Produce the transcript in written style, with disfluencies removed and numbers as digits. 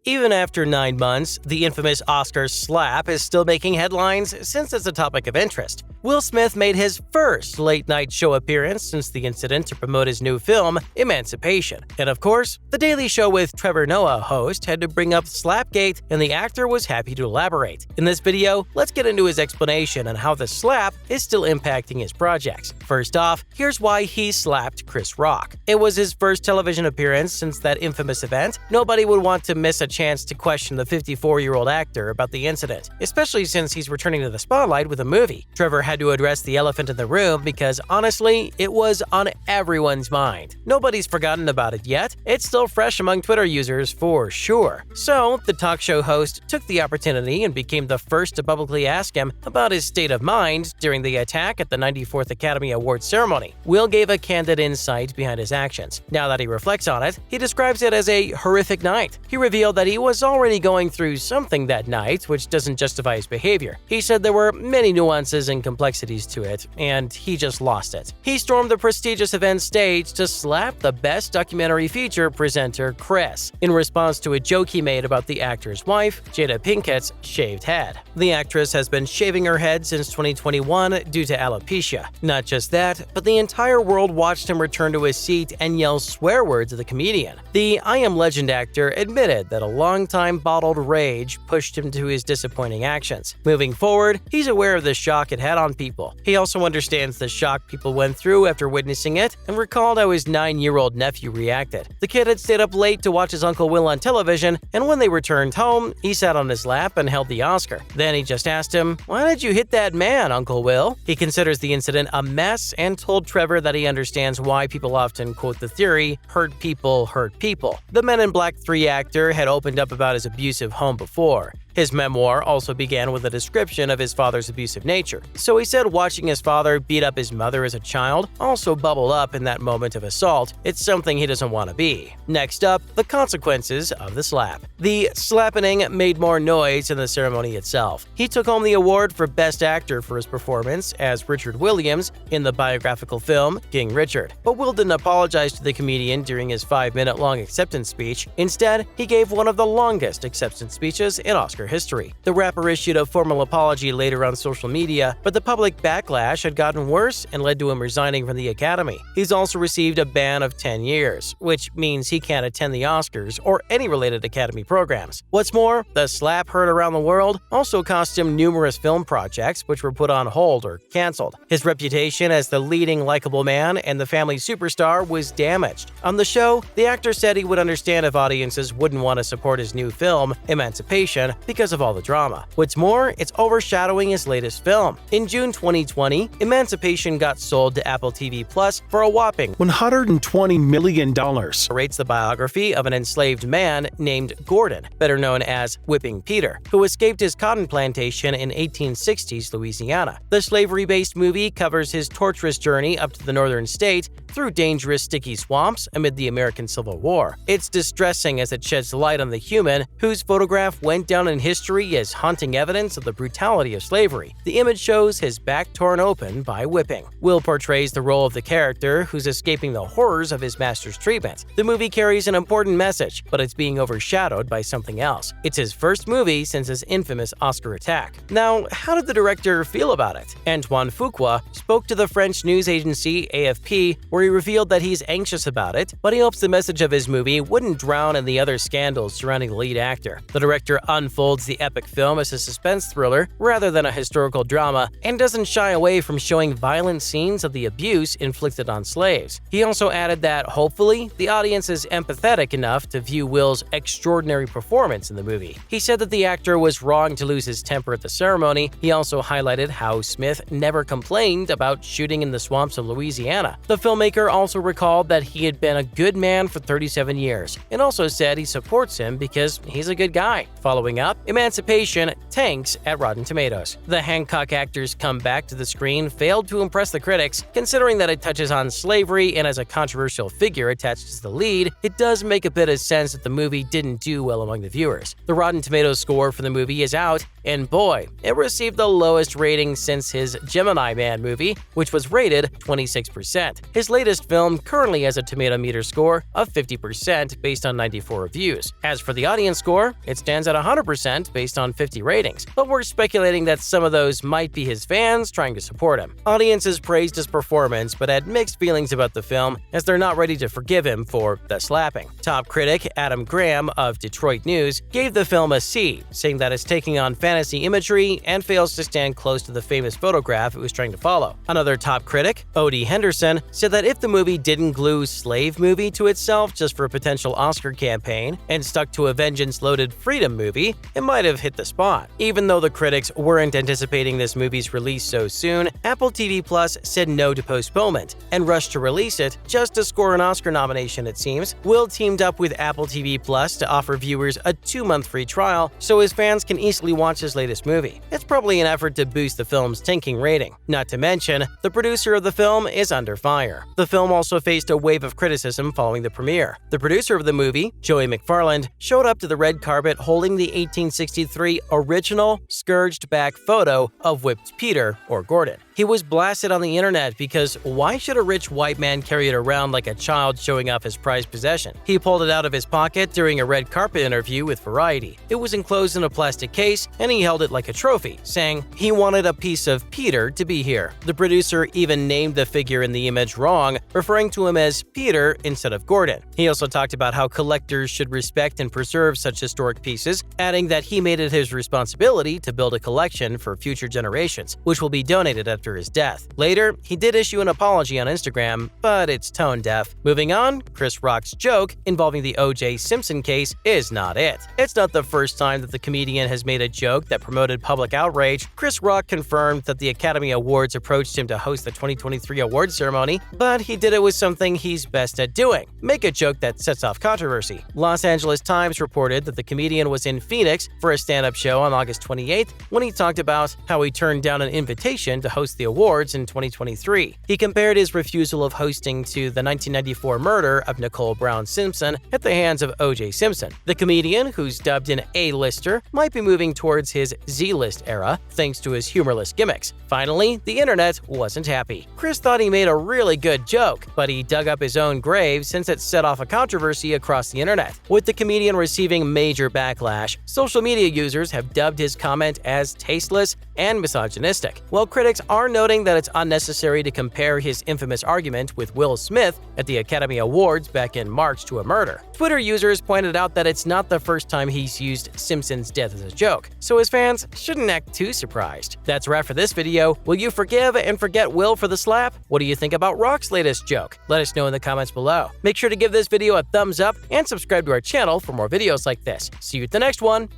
Even after 9 months, the infamous Oscar slap is still making headlines since it's a topic of interest. Will Smith made his first late-night show appearance since the incident to promote his new film, Emancipation. And of course, The Daily Show with Trevor Noah host had to bring up Slapgate, and the actor was happy to elaborate. In this video, let's get into his explanation on how the slap is still impacting his projects. First off, here's why he slapped Chris Rock. It was his first television appearance since that infamous event. Nobody would want to miss a chance to question the 54-year-old actor about the incident, especially since he's returning to the spotlight with a movie. Trevor had to address the elephant in the room because, honestly, it was on everyone's mind. Nobody's forgotten about it yet. It's still fresh among Twitter users for sure. So, the talk show host took the opportunity and became the first to publicly ask him about his state of mind during the attack at the 94th Academy Awards ceremony. Will gave a candid insight behind his actions. Now that he reflects on it, he describes it as a horrific night. He revealed that he was already going through something that night, which doesn't justify his behavior. He said there were many nuances and complexities to it, and he just lost it. He stormed the prestigious event stage to slap the Best Documentary Feature presenter Chris, in response to a joke he made about the actor's wife, Jada Pinkett's shaved head. The actress has been shaving her head since 2021 due to alopecia. Not just that, but the entire world watched him return to his seat and yell swear words at the comedian. The I Am Legend actor admitted that a long-time bottled rage pushed him to his disappointing actions. Moving forward, he's aware of the shock it had on people. He also understands the shock people went through after witnessing it and recalled how his 9-year-old nephew reacted. The kid had stayed up late to watch his Uncle Will on television, and when they returned home, he sat on his lap and held the Oscar. Then he just asked him, "Why did you hit that man, Uncle Will?" He considers the incident a mess and told Trevor that he understands why people often quote the theory, hurt people hurt people. The Men in Black 3 actor had opened up about his abusive home before. His memoir also began with a description of his father's abusive nature. So he said watching his father beat up his mother as a child also bubbled up in that moment of assault. It's something he doesn't want to be. Next up, the consequences of the slap. The slappening made more noise than the ceremony itself. He took home the award for Best Actor for his performance as Richard Williams in the biographical film King Richard. But Will didn't apologize to the comedian during his 5-minute-long acceptance speech. Instead, he gave one of the longest acceptance speeches in Oscar history. The rapper issued a formal apology later on social media, but the public backlash had gotten worse and led to him resigning from the Academy. He's also received a ban of 10 years, which means he can't attend the Oscars or any related Academy programs. What's more, the slap heard around the world also cost him numerous film projects which were put on hold or canceled. His reputation as the leading likable man and the family superstar was damaged. On the show, the actor said he would understand if audiences wouldn't want to support his new film, Emancipation, because of all the drama. What's more, it's overshadowing his latest film. In June 2020, Emancipation got sold to Apple TV Plus for a whopping $120 million. Narrates the biography of an enslaved man named Gordon, better known as Whipping Peter, who escaped his cotton plantation in 1860s Louisiana. The slavery-based movie covers his torturous journey up to the northern state through dangerous sticky swamps amid the American Civil War. It's distressing as it sheds light on the human whose photograph went down in history as haunting evidence of the brutality of slavery. The image shows his back torn open by whipping. Will portrays the role of the character who's escaping the horrors of his master's treatment. The movie carries an important message, but it's being overshadowed by something else. It's his first movie since his infamous Oscar attack. Now, how did the director feel about it? Antoine Fuqua spoke to the French news agency AFP, where he revealed that he's anxious about it, but he hopes the message of his movie wouldn't drown in the other scandals surrounding the lead actor. The director unfolds the epic film as a suspense thriller rather than a historical drama, and doesn't shy away from showing violent scenes of the abuse inflicted on slaves. He also added that, hopefully, the audience is empathetic enough to view Will's extraordinary performance in the movie. He said that the actor was wrong to lose his temper at the ceremony. He also highlighted how Smith never complained about shooting in the swamps of Louisiana. The filmmaker also recalled that he had been a good man for 37 years, and also said he supports him because he's a good guy. Following up, Emancipation tanks at Rotten Tomatoes. The Hancock actor's comeback to the screen failed to impress the critics, considering that it touches on slavery and as a controversial figure attached to the lead, it does make a bit of sense that the movie didn't do well among the viewers. The Rotten Tomatoes score for the movie is out, and boy, it received the lowest rating since his Gemini Man movie, which was rated 26%. His latest film currently has a tomato meter score of 50% based on 94 reviews. As for the audience score, it stands at 100% based on 50 ratings, but we're speculating that some of those might be his fans trying to support him. Audiences praised his performance but had mixed feelings about the film, as they're not ready to forgive him for the slapping. Top critic Adam Graham of Detroit News gave the film a C, saying that it's taking on fantasy imagery and fails to stand close to the famous photograph it was trying to follow. Another top critic, Odie Henderson, said that if the movie didn't glue slave movie to itself just for a potential Oscar campaign and stuck to a vengeance-loaded freedom movie, it might have hit the spot. Even though the critics weren't anticipating this movie's release so soon, Apple TV Plus said no to postponement and rushed to release it just to score an Oscar nomination, it seems. Will teamed up with Apple TV Plus to offer viewers a 2-month free trial so his fans can easily watch his latest movie. It's probably an effort to boost the film's tanking rating. Not to mention, the producer of the film is under fire. The film also faced a wave of criticism following the premiere. The producer of the movie, Joey McFarland, showed up to the red carpet holding the 1863 original scourged-back photo of whipped Peter, or Gordon. He was blasted on the internet because why should a rich white man carry it around like a child showing off his prized possession? He pulled it out of his pocket during a red carpet interview with Variety. It was enclosed in a plastic case, and he held it like a trophy, saying he wanted a piece of Peter to be here. The producer even named the figure in the image wrong, referring to him as Peter instead of Gordon. He also talked about how collectors should respect and preserve such historic pieces, adding that he made it his responsibility to build a collection for future generations, which will be donated after his death. Later, he did issue an apology on Instagram, but it's tone deaf. Moving on, Chris Rock's joke involving the O.J. Simpson case is not it. It's not the first time that the comedian has made a joke that promoted public outrage. Chris Rock confirmed that the Academy Awards approached him to host the 2023 awards ceremony, but he did it with something he's best at doing: make a joke that sets off controversy. Los Angeles Times reported that the comedian was in Phoenix for a stand-up show on August 28th when he talked about how he turned down an invitation to host the awards in 2023. He compared his refusal of hosting to the 1994 murder of Nicole Brown Simpson at the hands of O.J. Simpson. The comedian, who's dubbed an A-lister, might be moving towards his Z-list era thanks to his humorless gimmicks. Finally, the internet wasn't happy. Chris thought he made a really good joke, but he dug up his own grave since it set off a controversy across the internet. With the comedian receiving major backlash, social media users have dubbed his comment as tasteless and misogynistic, while critics are noting that it's unnecessary to compare his infamous argument with Will Smith at the Academy Awards back in March to a murder. Twitter users pointed out that it's not the first time he's used Simpson's death as a joke, so his fans shouldn't act too surprised. That's a wrap for this video. Will you forgive and forget Will for the slap? What do you think about Rock's latest joke? Let us know in the comments below. Make sure to give this video a thumbs up and subscribe to our channel for more videos like this. See you at the next one.